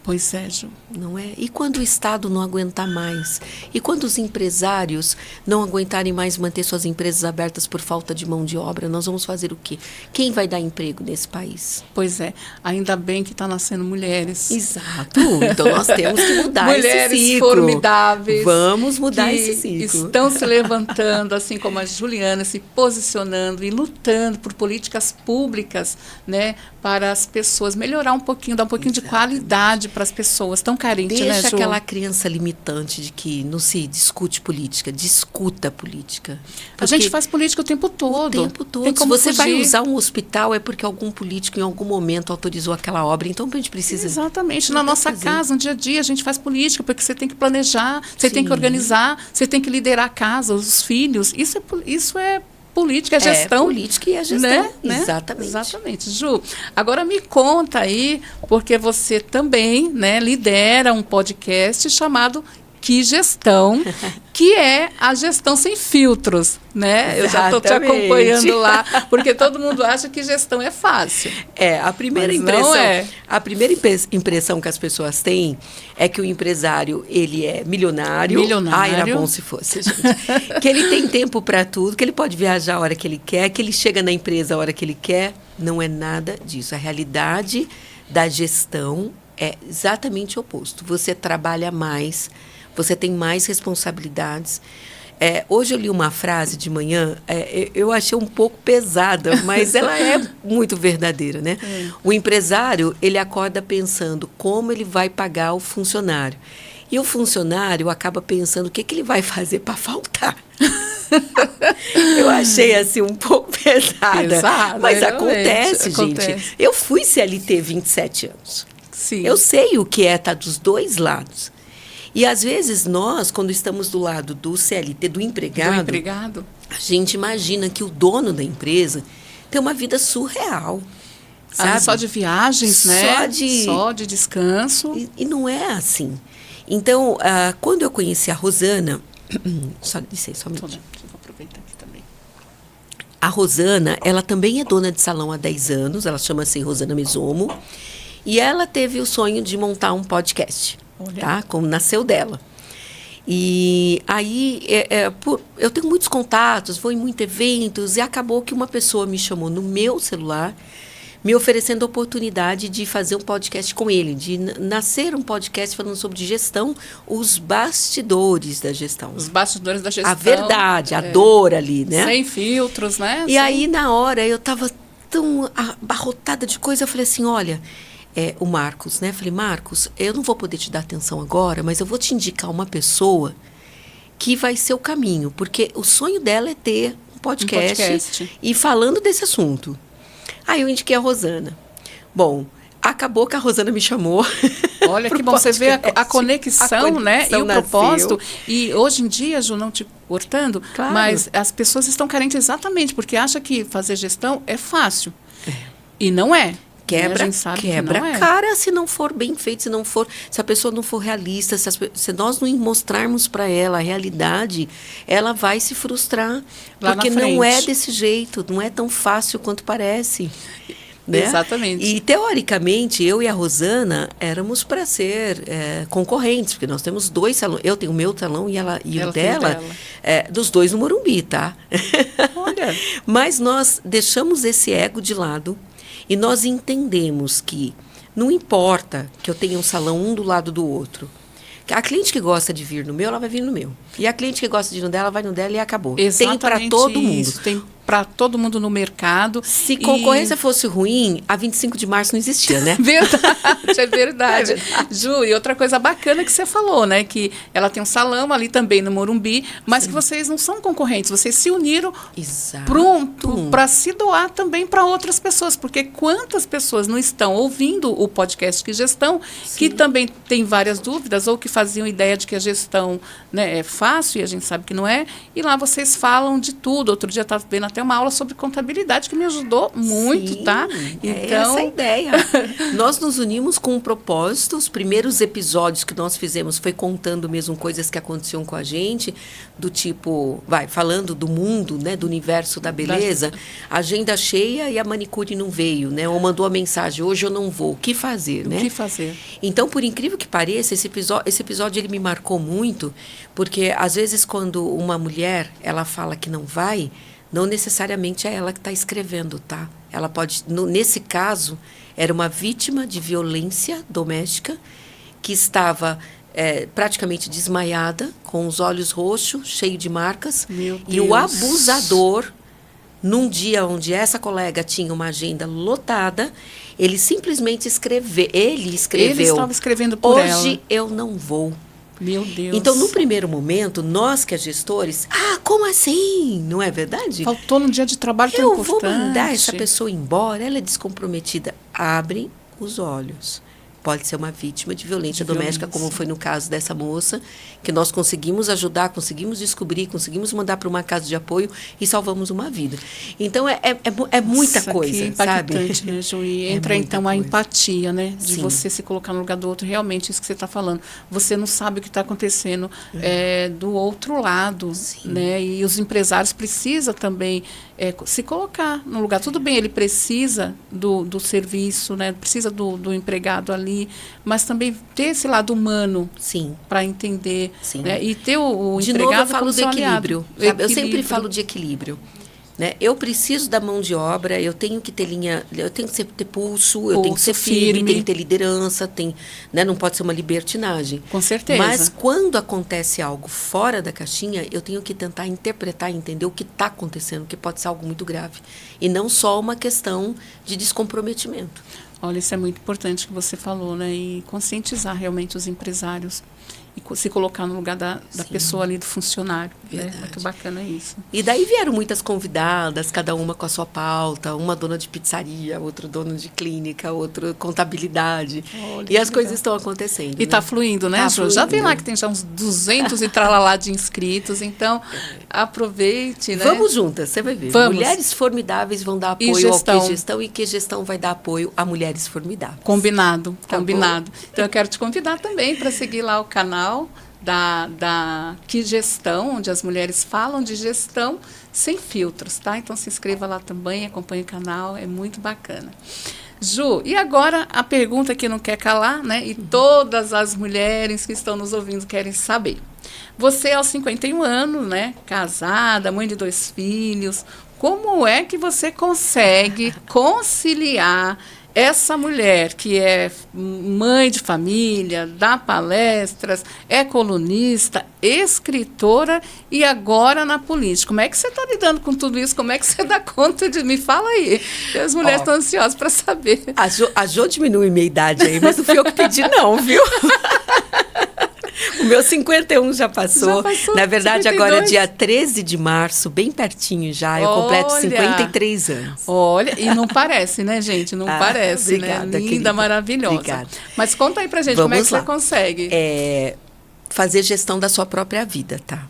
Pois é, Ju. Não é? E quando o Estado não aguentar mais? E quando os empresários não aguentarem mais manter suas empresas abertas por falta de mão de obra, nós vamos fazer o quê? Quem vai dar emprego nesse país? Pois é. Ainda bem que está nascendo mulheres. Exato. Então nós temos que mudar esse ciclo. Mulheres formidáveis. Vamos mudar esse ciclo. Estão se levantando, assim como a Juliana, se posicionando e lutando por políticas públicas, né, para as pessoas melhorar um pouquinho, dar um pouquinho de qualidade para as pessoas tão carentes, né, Ju? Deixa aquela crença limitante de que não se discute política, discuta política. A gente faz política o tempo todo. O tempo todo. Se você vai usar um hospital, é porque algum político em algum momento autorizou aquela obra. Então a gente precisa... Exatamente. Na nossa casa, no dia a dia, a gente faz política, porque você tem que planejar, você tem que organizar, você tem que liderar a casa, os filhos. Isso é política, é gestão. Política e a gestão. Né? Exatamente. Exatamente. Ju, agora me conta aí, porque você também, né, lidera um podcast chamado Que Gestão, que é a gestão sem filtros, né? Eu já estou te acompanhando lá, porque todo mundo acha que gestão é fácil. A primeira impressão, a primeira impressão que as pessoas têm é que o empresário, ele é milionário. Era bom se fosse, gente. Que ele tem tempo para tudo, que ele pode viajar a hora que ele quer, que ele chega na empresa a hora que ele quer. Não é nada disso. A realidade da gestão é exatamente o oposto. Você trabalha mais, você tem mais responsabilidades. Hoje eu li uma frase de manhã, eu achei um pouco pesada, mas ela é muito verdadeira, né? O empresário, ele acorda pensando como ele vai pagar o funcionário. E o funcionário acaba pensando o que ele vai fazer para faltar. Eu achei assim um pouco pesada. Mas acontece, gente. Eu fui CLT 27 anos. Sim. Eu sei o que é estar dos dois lados. E, às vezes, nós, quando estamos do lado do CLT, do empregado, a gente imagina que o dono da empresa tem uma vida surreal. Sabe? Só de viagens, né? Só de descanso. E não é assim. Então, quando eu conheci a Rosana... só um minutinho. Vou aproveitar aqui também. A Rosana, ela também é dona de salão há 10 anos. Ela chama-se Rosana Mesomo. E ela teve o sonho de montar um podcast. Tá? Como nasceu dela. E aí, eu tenho muitos contatos, vou em muitos eventos, e acabou que uma pessoa me chamou no meu celular, me oferecendo a oportunidade de fazer um podcast com ele, de nascer um podcast falando sobre gestão, os bastidores da gestão. Os bastidores da gestão. A verdade, a dor ali, né? Sem filtros, né? E aí, na hora, eu estava tão abarrotada de coisa. Eu falei assim, olha, o Marcos, né? Eu falei, Marcos, eu não vou poder te dar atenção agora, mas eu vou te indicar uma pessoa que vai ser o caminho, porque o sonho dela é ter um podcast e falando desse assunto. Aí eu indiquei a Rosana. Bom, acabou que a Rosana me chamou. Olha que bom, você vê a conexão, né? E o propósito. E hoje em dia, Ju, não te cortando, claro, mas as pessoas estão carentes exatamente porque acham que fazer gestão é fácil. E não é. Quebra a cara se não for bem feito, se a pessoa não for realista, se nós não mostrarmos para ela a realidade, ela vai se frustrar. Lá porque não é desse jeito, não é tão fácil quanto parece. Né? Exatamente. E, teoricamente, eu e a Rosana éramos para ser concorrentes, porque nós temos 2 salões. Eu tenho o meu salão e o dela, dos 2 no Morumbi, tá? Olha. Mas nós deixamos esse ego de lado e nós entendemos que não importa que eu tenha um salão um do lado do outro. A cliente que gosta de vir no meu, ela vai vir no meu. E a cliente que gosta de ir no dela, vai no dela e acabou. Exatamente. Tem para todo mundo. Tem para todo mundo no mercado. Se concorrência fosse ruim, a 25 de março não existia, né? Verdade, é verdade. Ju, e outra coisa bacana que você falou, né? Que ela tem um salão ali também no Morumbi, mas que vocês não são concorrentes, vocês se uniram para se doar também para outras pessoas, porque quantas pessoas não estão ouvindo o podcast Que Gestão, que também tem várias dúvidas, ou que faziam ideia de que a gestão, né, é fácil, e a gente sabe que não é, e lá vocês falam de tudo. Outro dia eu estava vendo até uma aula sobre contabilidade que me ajudou muito, tá? Então, essa é a ideia. Nós nos unimos com um propósito. Os primeiros episódios que nós fizemos foi contando mesmo coisas que aconteciam com a gente, do tipo, falando do mundo, né, do universo da beleza, agenda cheia e a manicure não veio, né? Ou mandou a mensagem, hoje eu não vou. O que fazer, né? O que fazer? Então, por incrível que pareça, esse episódio ele me marcou muito, porque às vezes quando uma mulher, ela fala que não vai, não necessariamente é ela que está escrevendo, tá? Ela pode, nesse caso, era uma vítima de violência doméstica que estava praticamente desmaiada, com os olhos roxos, cheio de marcas. Meu Deus. E o abusador, num dia onde essa colega tinha uma agenda lotada, ele simplesmente escreveu. Ele estava escrevendo por ela. Hoje eu não vou. Meu Deus. Então, no primeiro momento, nós que é gestores, como assim? Não é verdade? Faltou num dia de trabalho tão importante. Eu vou mandar essa pessoa embora, ela é descomprometida. Abrem os olhos. Pode ser uma vítima de violência doméstica, como foi no caso dessa moça, que nós conseguimos ajudar, conseguimos descobrir, conseguimos mandar para uma casa de apoio e salvamos uma vida. Então, é muita coisa, que impactante, sabe? Né, Ju? E entra, então, a empatia, né? De você se colocar no lugar do outro. Realmente, isso que você está falando. Você não sabe o que está acontecendo do outro lado, né? E os empresários precisam também se colocar no lugar. Tudo bem, ele precisa do serviço, né? Precisa do empregado ali, mas também ter esse lado humano para entender, né? E ter o de empregado novo, eu falo do equilíbrio. equilíbrio. Eu sempre falo de equilíbrio. Né? Eu preciso da mão de obra, eu tenho que ter linha, eu tenho que ter pulso, eu tenho que ser firme, tenho que ter liderança, né? Não pode ser uma libertinagem. Com certeza. Mas quando acontece algo fora da caixinha, eu tenho que tentar interpretar e entender o que está acontecendo, que pode ser algo muito grave. E não só uma questão de descomprometimento. Olha, isso é muito importante que você falou, né? E conscientizar realmente os empresários e se colocar no lugar da pessoa ali, do funcionário. Né? Muito bacana isso. E daí vieram muitas convidadas, cada uma com a sua pauta, uma dona de pizzaria, outro dono de clínica, outro contabilidade. Olha, e as coisas estão acontecendo. E está fluindo, né, Ju? Já tem lá que tem já uns 200 e tralalá de inscritos, então aproveite, né? Vamos juntas, você vai ver. Vamos. Mulheres Formidáveis vão dar apoio ao Que Gestão e Que Gestão vai dar apoio a Mulheres Formidáveis. Combinado, tá combinado. Bom? Então eu quero te convidar também para seguir lá o canal da Que Gestão, onde as mulheres falam de gestão sem filtros, tá? Então se inscreva lá também, acompanhe o canal, é muito bacana. Ju, e agora a pergunta que não quer calar, né? E todas as mulheres que estão nos ouvindo querem saber. Você aos 51 anos, né? Casada, mãe de 2 filhos, como é que você consegue conciliar essa mulher que é mãe de família, dá palestras, é colunista, escritora e agora na política. Como é que você está lidando com tudo isso? Como é que você dá conta de... Me fala aí. As mulheres estão ansiosas para saber. A Jo diminui minha idade aí, mas não fui eu que pedi não, viu? O meu 51 já passou. Na verdade, 52. Agora, dia 13 de março, bem pertinho já, eu completo 53 anos. Olha, e não parece, né, gente? Não parece, obrigada, né? Linda, querida. Maravilhosa. Obrigada. Mas conta aí pra gente, como é que você consegue? Fazer gestão da sua própria vida, tá?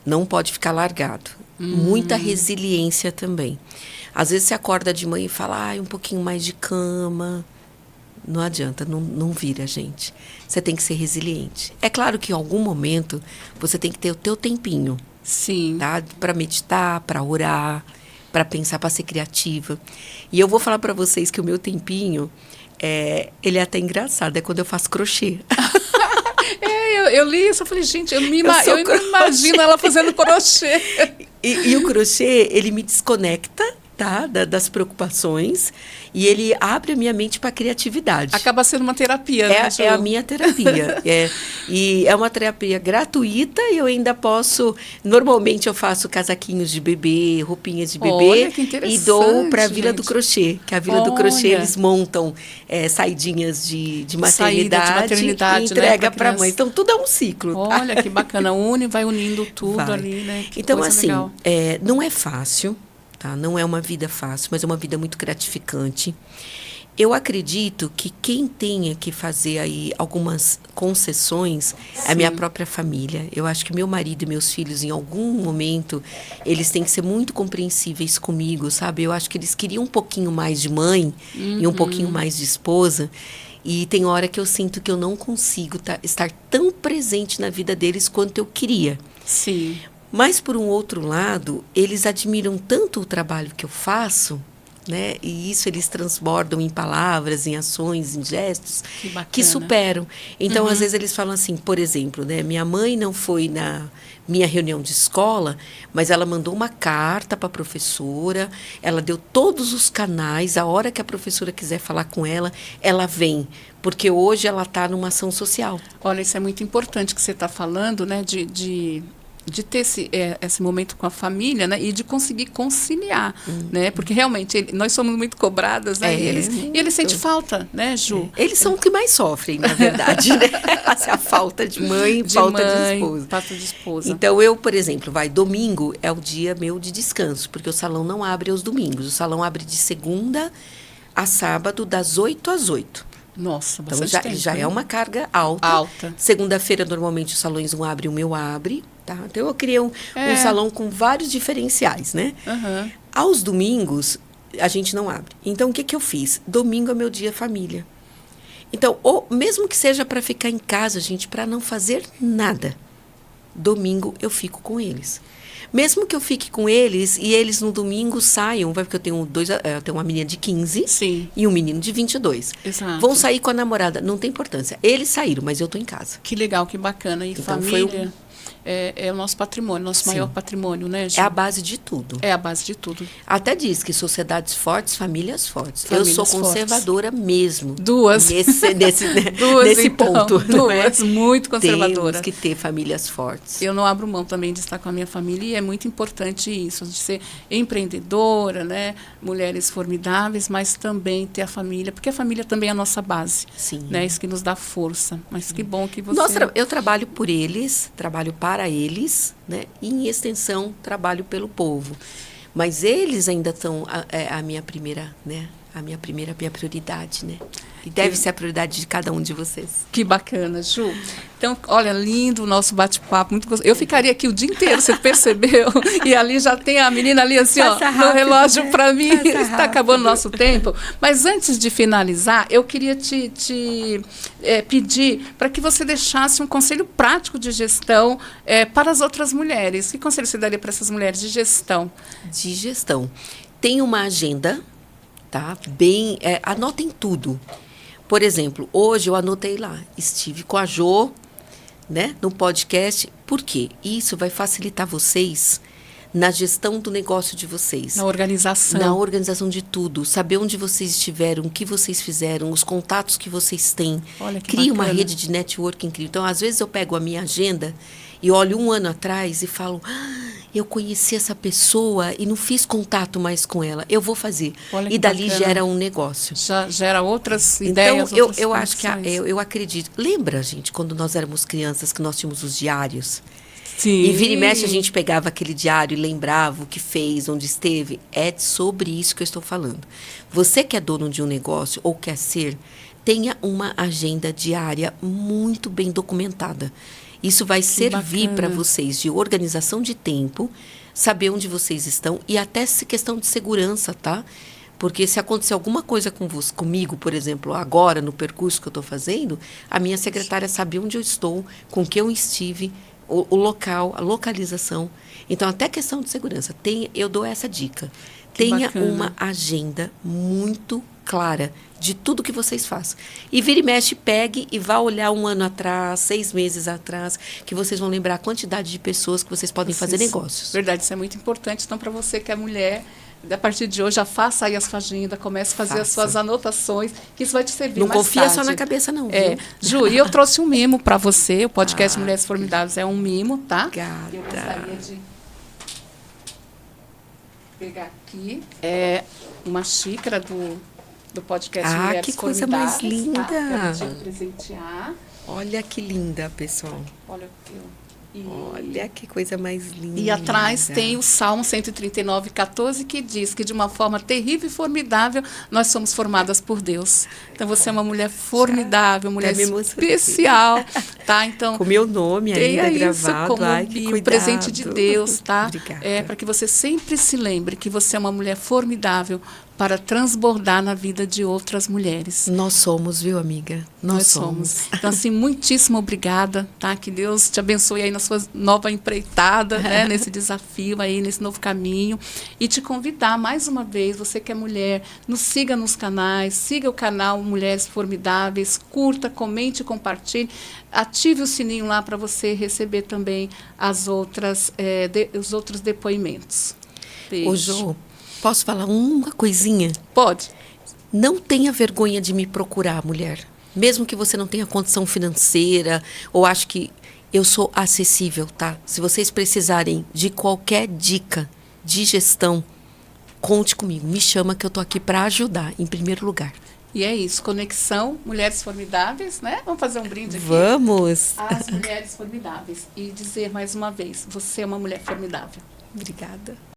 Não pode ficar largado. Muita resiliência também. Às vezes você acorda de manhã e fala, um pouquinho mais de cama... Não adianta, não vira, gente. Você tem que ser resiliente. É claro que em algum momento você tem que ter o teu tempinho. Sim. Tá? Para meditar, para orar, para pensar, para ser criativa. E eu vou falar para vocês que o meu tempinho, ele é até engraçado, é quando eu faço crochê. Eu li isso, eu falei, gente, eu me imagino ela fazendo crochê. E o crochê, ele me desconecta, tá? Das preocupações, e ele abre a minha mente para a criatividade. Acaba sendo uma terapia, né, Ju? É a minha terapia. E é uma terapia gratuita e eu ainda posso... Normalmente eu faço casaquinhos de bebê, roupinhas de bebê. Olha, que interessante, e dou para a Vila do Crochê. Que a Vila do Crochê, eles montam saidinhas de maternidade e entrega para a mãe. Então, tudo é um ciclo. Olha, tá? Que bacana. Vai unindo tudo ali, né? Que então, assim, legal. Não é fácil. Tá? Não é uma vida fácil, mas é uma vida muito gratificante. Eu acredito que quem tenha que fazer aí algumas concessões é a minha própria família. Eu acho que meu marido e meus filhos, em algum momento, eles têm que ser muito compreensíveis comigo, sabe? Eu acho que eles queriam um pouquinho mais de mãe e um pouquinho mais de esposa. E tem hora que eu sinto que eu não consigo estar tão presente na vida deles quanto eu queria. Sim. Mas, por um outro lado, eles admiram tanto o trabalho que eu faço, né? E isso eles transbordam em palavras, em ações, em gestos, que superam. Então, às vezes, eles falam assim, por exemplo, né? Minha mãe não foi na minha reunião de escola, mas ela mandou uma carta para a professora, ela deu todos os canais, a hora que a professora quiser falar com ela, ela vem. Porque hoje ela está numa ação social. Olha, isso é muito importante que você está falando, né? De ter esse momento com a família, né, e de conseguir conciliar, né, porque realmente nós somos muito cobradas, né, e eles sentem falta, né, Ju? Eles são os que mais sofrem, na verdade, né, a falta de mãe, falta de esposa. Então, eu, por exemplo, domingo é o dia meu de descanso, porque o salão não abre aos domingos, o salão abre de segunda a sábado, das 8 às 8. Nossa, então bastante tempo, já é uma carga alta. Segunda-feira, normalmente, os salões um abre, o meu abre. Tá? Então, eu criei um salão com vários diferenciais, né? Aos domingos, a gente não abre. Então, o que eu fiz? Domingo é meu dia família. Então, mesmo que seja para ficar em casa, gente, para não fazer nada, domingo eu fico com eles. Mesmo que eu fique com eles e eles no domingo saiam, porque eu tenho uma menina de 15 e um menino de 22. Exato. Vão sair com a namorada, não tem importância. Eles saíram, mas eu estou em casa. Que legal, que bacana. E então, família é o nosso patrimônio, nosso maior patrimônio, né, Ju? É a base de tudo. É a base de tudo. Até diz que sociedades fortes, famílias fortes. Eu sou conservadora mesmo. Duas. Nesse ponto. Duas, muito conservadora. Temos que ter famílias fortes. Eu não abro mão também de estar com a minha família e é muito importante isso, de ser empreendedora, né, mulheres formidáveis, mas também ter a família, porque a família também é a nossa base. Sim. Né, isso que nos dá força. Mas que bom que você... Eu trabalho por eles, trabalho para eles, né? E, em extensão, trabalho pelo povo. Mas eles ainda são a minha primeira, né? A minha prioridade, né? E deve ser a prioridade de cada um de vocês. Que bacana, Ju. Então, olha, lindo o nosso bate-papo, muito gostoso. Eu ficaria aqui o dia inteiro, você percebeu? E ali já tem a menina ali assim, no relógio para mim. Está acabando o nosso tempo. Mas antes de finalizar, eu queria te pedir para que você deixasse um conselho prático de gestão para as outras mulheres. Que conselho você daria para essas mulheres de gestão? De gestão. Tem uma agenda, tá? Anotem tudo. Por exemplo, hoje eu anotei lá, estive com a Jo, né, no podcast. Por quê? Isso vai facilitar vocês na gestão do negócio de vocês. Na organização. Na organização de tudo. Saber onde vocês estiveram, o que vocês fizeram, os contatos que vocês têm. Olha que Cria uma bacana. rede de network incrível. Então, às vezes eu pego a minha agenda e olho 1 ano atrás e falo, eu conheci essa pessoa e não fiz contato mais com ela. Eu vou fazer. Olha que E dali bacana. gera um negócio. Já gera outras Então, ideias, eu outras acho que conexões. eu acredito. Lembra, gente, quando nós éramos crianças, que nós tínhamos os diários? Sim. E vira e mexe, a gente pegava aquele diário e lembrava o que fez, onde esteve. É sobre isso que eu estou falando. Você que é dono de um negócio ou quer ser, tenha uma agenda diária muito bem documentada. Isso vai servir para vocês de organização de tempo, saber onde vocês estão e até questão de segurança, tá? Porque se acontecer alguma coisa comigo, por exemplo, agora no percurso que eu estou fazendo, a minha secretária sabe onde eu estou, com que eu estive, o local, a localização. Então, até questão de segurança. Eu dou essa dica. Que Tenha bacana. uma agenda muito clara de tudo que vocês façam. E vira e mexe, pegue e vá olhar 1 ano atrás, 6 meses atrás, que vocês vão lembrar a quantidade de pessoas que vocês podem fazer negócios. Verdade, isso é muito importante. Então, para você que é mulher, a partir de hoje, já faça aí a sua agenda, comece a fazer as suas anotações, que isso vai te servir Não mais confia tarde. só na cabeça, não. É. Viu? Ju, e eu trouxe um mimo para você. O podcast Mulheres Formidáveis é um mimo, tá? Obrigada. Eu gostaria de pegar aqui. É uma xícara do podcast Mulheres que coisa Formidáveis. mais linda. Tá? Quero te presentear. Olha que linda, pessoal. Olha Olha que coisa mais linda. E atrás tem o Salmo 139:14, que diz que de uma forma terrível e formidável nós somos formadas por Deus. Então você é uma mulher formidável, mulher especial, tá? Então com meu nome ainda gravado, como ai, que um presente de Deus, tá? Obrigada. Para que você sempre se lembre que você é uma mulher formidável para transbordar na vida de outras mulheres. Nós somos, viu, amiga? Nós somos. Então, assim, muitíssimo obrigada, tá? Que Deus te abençoe aí na sua nova empreitada, né? Nesse desafio aí, nesse novo caminho. E te convidar, mais uma vez, você que é mulher, nos siga nos canais, siga o canal Mulheres Formidáveis, curta, comente, compartilhe, ative o sininho lá para você receber também os outros depoimentos. Beijo. Ô, Jô, posso falar uma coisinha? Pode. Não tenha vergonha de me procurar, mulher. Mesmo que você não tenha condição financeira, ou acho que eu sou acessível, tá? Se vocês precisarem de qualquer dica de gestão, conte comigo. Me chama que eu tô aqui para ajudar, em primeiro lugar. E é isso, conexão, Mulheres Formidáveis, né? Vamos fazer um brinde aqui. Vamos! As Mulheres Formidáveis. E dizer mais uma vez, você é uma mulher formidável. Obrigada.